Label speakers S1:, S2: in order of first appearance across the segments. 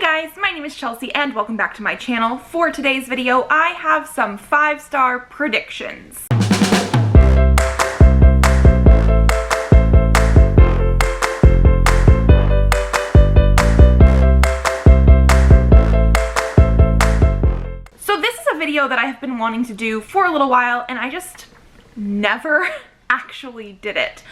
S1: Hey guys, my name is Chelsea and welcome back to my channel. For today's video, I have some 5-star predictions. So this is a video that I have been wanting to do for a little while and I just never actually did it.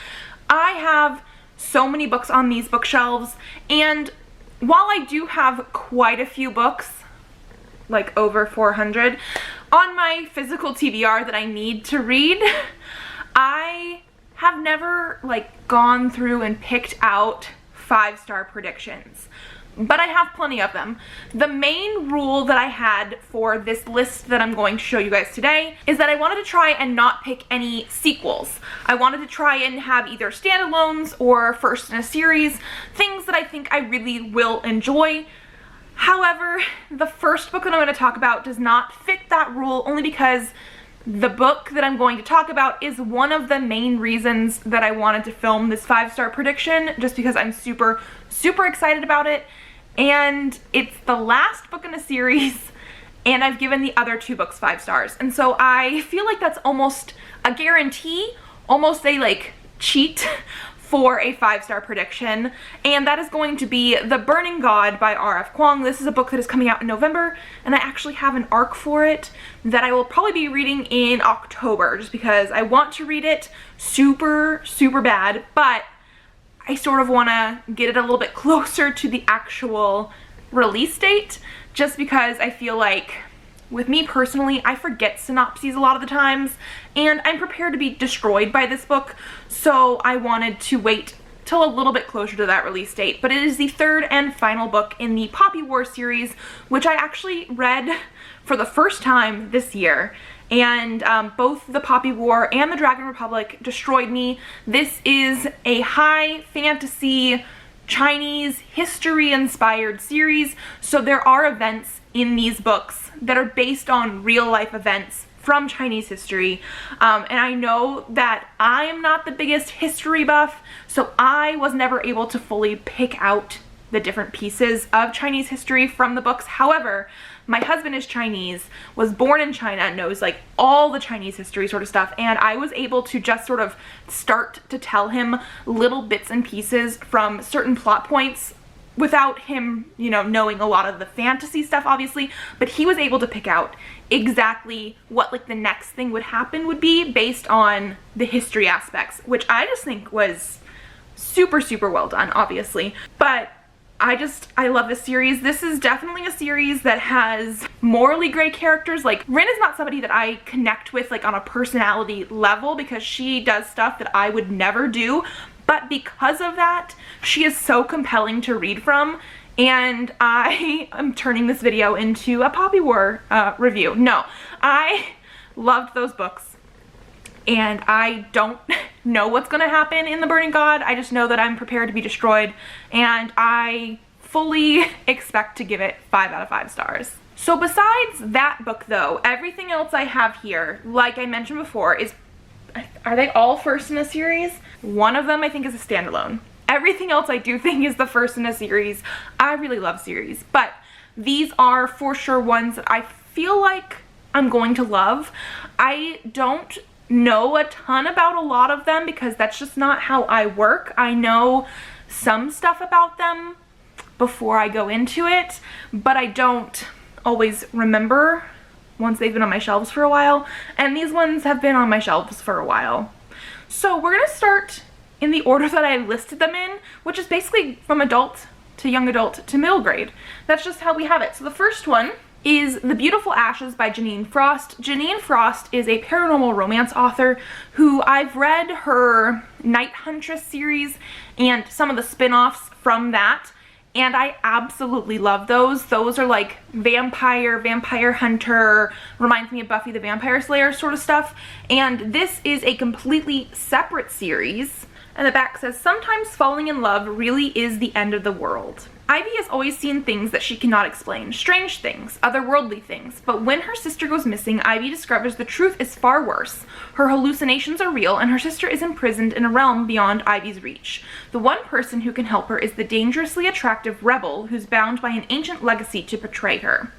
S1: I have so many books on these bookshelves, and while I do have quite a few books, like over 400, on my physical TBR that I need to read, I have never gone through and picked out 5-star predictions. But I have plenty of them. The main rule that I had for this list that I'm going to show you guys today is that I wanted to try and not pick any sequels. I wanted to try and have either standalones or first in a series, things that I think I really will enjoy. However, the first book that I'm going to talk about does not fit that rule, only because the book that I'm going to talk about is one of the main reasons that I wanted to film this 5-star prediction, just because I'm super excited about it. And it's the last book in a series, and I've given the other 2 books 5 stars. And so I feel like that's almost a guarantee, almost a cheat for a 5-star prediction. And that is going to be The Burning God by R.F. Kuang. This is a book that is coming out in November, and I actually have an arc for it that I will probably be reading in October, just because I want to read it super bad, but I sort of want to get it a little bit closer to the actual release date, just because I feel like, with me personally, I forget synopses a lot of the times, and I'm prepared to be destroyed by this book, so I wanted to wait till a little bit closer to that release date. But it is the 3rd and final book in the Poppy War series, which I actually read for the first time this year. And both the Poppy War and the Dragon Republic destroyed me. This is a high fantasy Chinese history-inspired series, so there are events in these books that are based on real-life events from Chinese history. And I know that I am not the biggest history buff, so I was never able to fully pick out the different pieces of Chinese history from the books. However, my husband is Chinese, was born in China, knows all the Chinese history sort of stuff, and I was able to just sort of start to tell him little bits and pieces from certain plot points without him, knowing a lot of the fantasy stuff, obviously, but he was able to pick out exactly what the next thing would be based on the history aspects, which I just think was super well done, obviously. But I love this series. This is definitely a series that has morally gray characters. Rin is not somebody that I connect with on a personality level, because she does stuff that I would never do, but because of that, she is so compelling to read from, and I am turning this video into a Poppy War review. No, I loved those books, and I don't know what's gonna happen in The Burning God. I just know that I'm prepared to be destroyed, and I fully expect to give it 5 out of 5 stars. So besides that book though, everything else I have here, like I mentioned before, are they all first in a series? One of them I think is a standalone. Everything else I do think is the first in a series. I really love series, but these are for sure ones that I feel like I'm going to love. I don't know a ton about a lot of them because that's just not how I work. I know some stuff about them before I go into it, but I don't always remember once they've been on my shelves for a while, and these ones have been on my shelves for a while. So we're gonna start in the order that I listed them in, which is basically from adult to young adult to middle grade. That's just how we have it. So the first one is The Beautiful Ashes by Janine Frost. Janine Frost is a paranormal romance author who I've read her Night Huntress series and some of the spin-offs from that, and I absolutely love those. Those are vampire hunter, reminds me of Buffy the Vampire Slayer sort of stuff, and this is a completely separate series And the back says, sometimes falling in love really is the end of the world. Ivy has always seen things that she cannot explain, strange things, otherworldly things, but when her sister goes missing, Ivy discovers the truth is far worse. Her hallucinations are real, and her sister is imprisoned in a realm beyond Ivy's reach. The one person who can help her is the dangerously attractive rebel who's bound by an ancient legacy to betray her.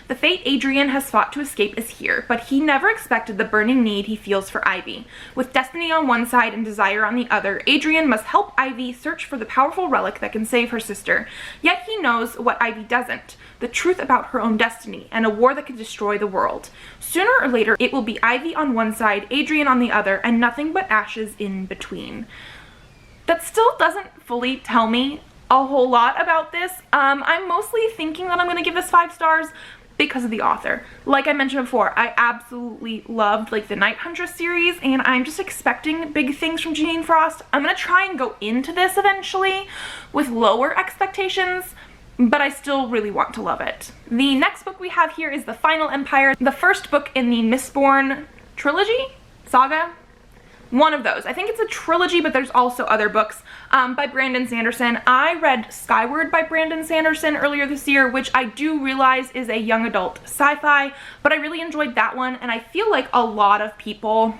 S1: The fate Adrian has fought to escape is here, but he never expected the burning need he feels for Ivy. With destiny on one side and desire on the other, Adrian must help Ivy search for the powerful relic that can save her sister. Yet he knows what Ivy doesn't, the truth about her own destiny, and a war that could destroy the world. Sooner or later, it will be Ivy on one side, Adrian on the other, and nothing but ashes in between. That still doesn't fully tell me a whole lot about this. I'm mostly thinking that I'm going to give this 5 stars, because of the author. Like I mentioned before, I absolutely loved like the Night Huntress series, and I'm just expecting big things from Jeanine Frost. I'm gonna try and go into this eventually with lower expectations, but I still really want to love it. The next book we have here is The Final Empire, the first book in the Mistborn trilogy? Saga? One of those. I think it's a trilogy, but there's also other books by Brandon Sanderson. I read Skyward by Brandon Sanderson earlier this year, which I do realize is a young adult sci-fi, but I really enjoyed that one, and I feel like a lot of people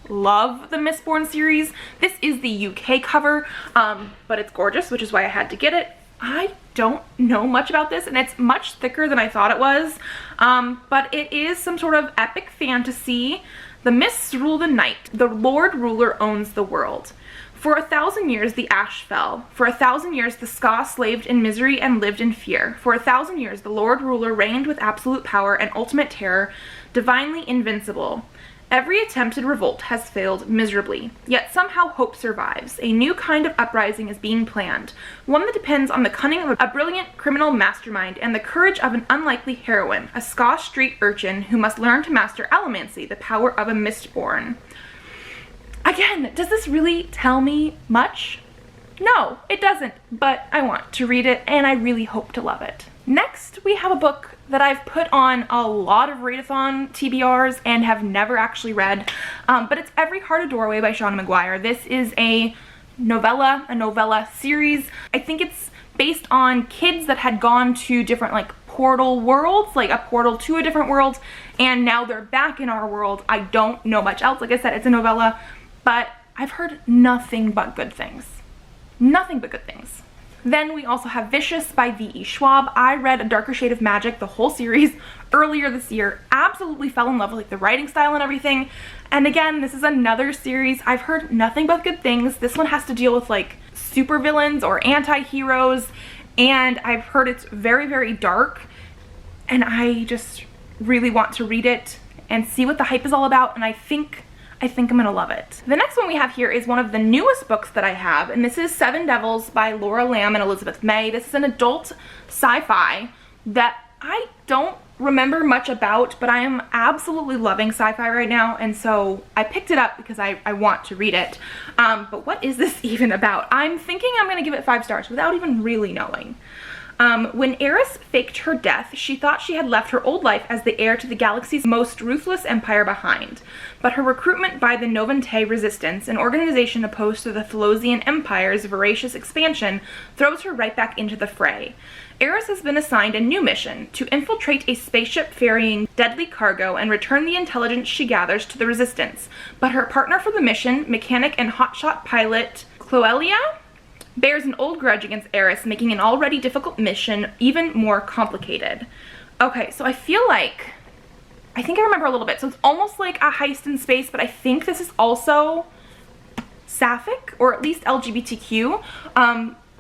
S1: love the Mistborn series. This is the UK cover, but it's gorgeous, which is why I had to get it. I don't know much about this, and it's much thicker than I thought it was, but it is some sort of epic fantasy. The mists rule the night. The Lord Ruler owns the world. For 1,000 years the ash fell. For 1,000 years the Ska slaved in misery and lived in fear. For 1,000 years the Lord Ruler reigned with absolute power and ultimate terror, divinely invincible. Every attempted revolt has failed miserably, yet somehow hope survives. A new kind of uprising is being planned, one that depends on the cunning of a brilliant criminal mastermind and the courage of an unlikely heroine, a Ska street urchin who must learn to master allomancy, the power of a Mistborn. Again, does this really tell me much? No, it doesn't, but I want to read it and I really hope to love it. Next, we have a book that I've put on a lot of readathon TBRs and have never actually read, but it's Every Heart a Doorway by Shauna McGuire. This is a novella series. I think it's based on kids that had gone to different like portal worlds, like a portal to a different world, and now they're back in our world. I don't know much else. Like I said, it's a novella, but I've heard nothing but good things. Nothing but good things. Then we also have Vicious by V.E. Schwab. I read A Darker Shade of Magic, the whole series, earlier this year. Absolutely fell in love with like the writing style and everything. And again, this is another series. I've heard nothing but good things. This one has to deal with like supervillains or anti-heroes, and I've heard it's very, very dark, and I just really want to read it and see what the hype is all about, and I think I'm gonna love it. The next one we have here is one of the newest books that I have, and this is Seven Devils by Laura Lamb and Elizabeth May. This is an adult sci-fi that I don't remember much about, but I am absolutely loving sci-fi right now, and so I picked it up because I want to read it. But what is this even about? I'm thinking I'm gonna give it 5 stars without even really knowing. When Eris faked her death, she thought she had left her old life as the heir to the galaxy's most ruthless empire behind. But her recruitment by the Novante Resistance, an organization opposed to the Thelosian Empire's voracious expansion, throws her right back into the fray. Eris has been assigned a new mission, to infiltrate a spaceship ferrying deadly cargo and return the intelligence she gathers to the Resistance. But her partner for the mission, mechanic and hotshot pilot Cloelia, bears an old grudge against Eris, making an already difficult mission even more complicated. Okay, so I think I remember a little bit. So it's almost like a heist in space, but I think this is also sapphic, or at least LGBTQ.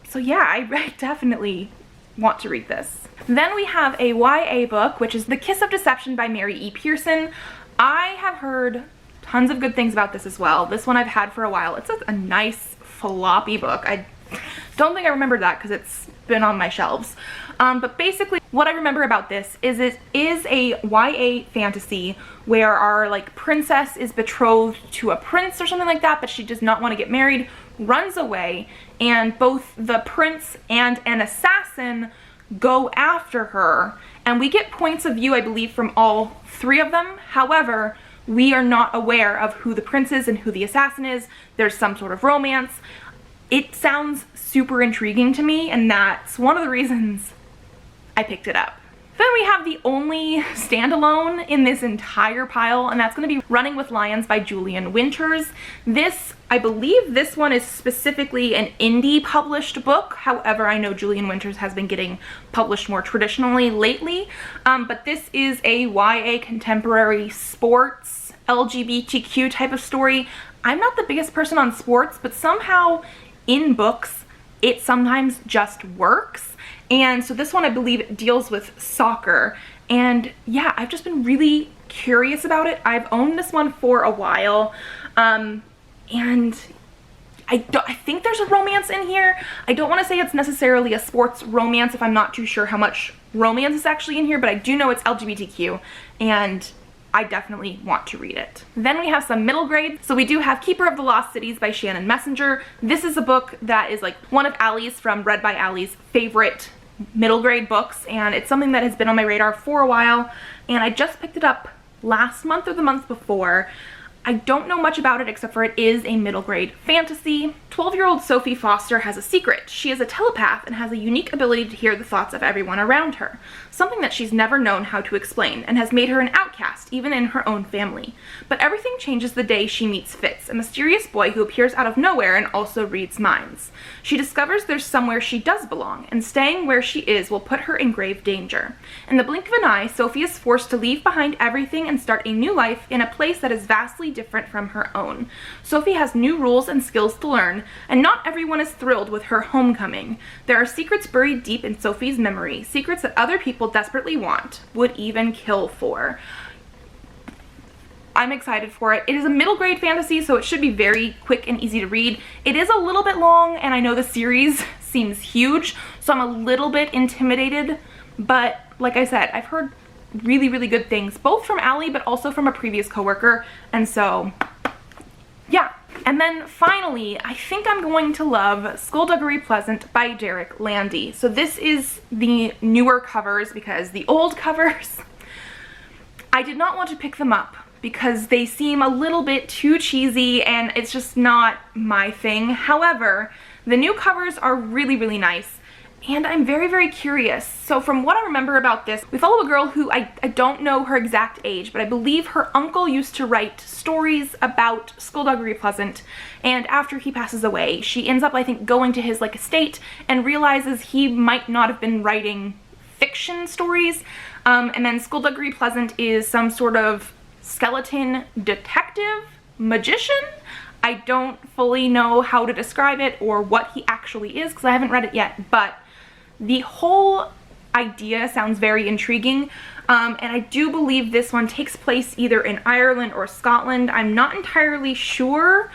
S1: So yeah, I definitely want to read this. Then we have a YA book, which is The Kiss of Deception by Mary E. Pearson. I have heard tons of good things about this as well. This one I've had for a while. It's a nice floppy book. I don't think I remembered that because it's been on my shelves. But basically what I remember about this is it is a YA fantasy where our like princess is betrothed to a prince or something like that, but she does not want to get married, runs away, and both the prince and an assassin go after her, and we get points of view, I believe, from all 3 of them. However, we are not aware of who the prince is and who the assassin is. There's some sort of romance. It sounds super intriguing to me, and that's one of the reasons I picked it up. Then we have the only standalone in this entire pile, and that's going to be Running with Lions by Julian Winters. This, I believe this one is specifically an indie published book. However, I know Julian Winters has been getting published more traditionally lately, but this is a YA contemporary sports LGBTQ type of story. I'm not the biggest person on sports, but somehow in books it sometimes just works. And so this one, I believe, deals with soccer. And yeah, I've just been really curious about it. I've owned this one for a while. And I think there's a romance in here. I don't want to say it's necessarily a sports romance if I'm not too sure how much romance is actually in here, but I do know it's LGBTQ, and I definitely want to read it. Then we have some middle grade. So we do have Keeper of the Lost Cities by Shannon Messenger. This is a book that is like one of Allie's, from Read by Allie's, favorite middle grade books, and it's something that has been on my radar for a while, and I just picked it up last month or the month before. I don't know much about it except for it is a middle grade fantasy. 12-year-old Sophie Foster has a secret. She is a telepath and has a unique ability to hear the thoughts of everyone around her, something that she's never known how to explain, and has made her an outcast even in her own family. But everything changes the day she meets Fitz, a mysterious boy who appears out of nowhere and also reads minds. She discovers there's somewhere she does belong, and staying where she is will put her in grave danger. In the blink of an eye, Sophie is forced to leave behind everything and start a new life in a place that is vastly different from her own. Sophie has new rules and skills to learn, and not everyone is thrilled with her homecoming. There are secrets buried deep in Sophie's memory, secrets that other people desperately want, would even kill for. I'm excited for it. It is a middle grade fantasy, so it should be very quick and easy to read. It is a little bit long, and I know the series seems huge, so I'm a little bit intimidated, but like I said, I've heard really, really good things, both from Allie, but also from a previous coworker, and so, yeah. And then finally, I think I'm going to love Skulduggery Pleasant by Derek Landy. So this is the newer covers, because the old covers, I did not want to pick them up because they seem a little bit too cheesy and it's just not my thing. However, the new covers are really, really nice. And I'm very, very curious. So from what I remember about this, we follow a girl who I don't know her exact age, but I believe her uncle used to write stories about Skulduggery Pleasant, and after he passes away, she ends up, I think, going to his like estate and realizes he might not have been writing fiction stories. And then Skulduggery Pleasant is some sort of skeleton detective magician. I don't fully know how to describe it or what he actually is because I haven't read it yet, but the whole idea sounds very intriguing, and I do believe this one takes place either in Ireland or Scotland. I'm not entirely sure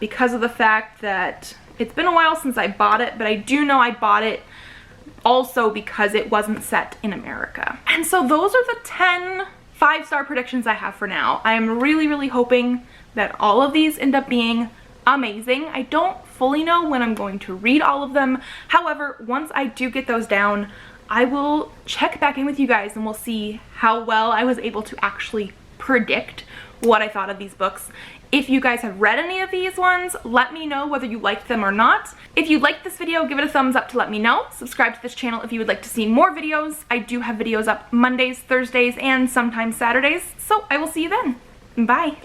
S1: because of the fact that it's been a while since I bought it, but I do know I bought it also because it wasn't set in America. And so those are the 10 5-star predictions I have for now. I am really, really hoping that all of these end up being amazing. I don't fully know when I'm going to read all of them. However, once I do get those down, I will check back in with you guys and we'll see how well I was able to actually predict what I thought of these books. If you guys have read any of these ones, let me know whether you liked them or not. If you liked this video, give it a thumbs up to let me know. Subscribe to this channel if you would like to see more videos. I do have videos up Mondays, Thursdays, and sometimes Saturdays, so I will see you then. Bye.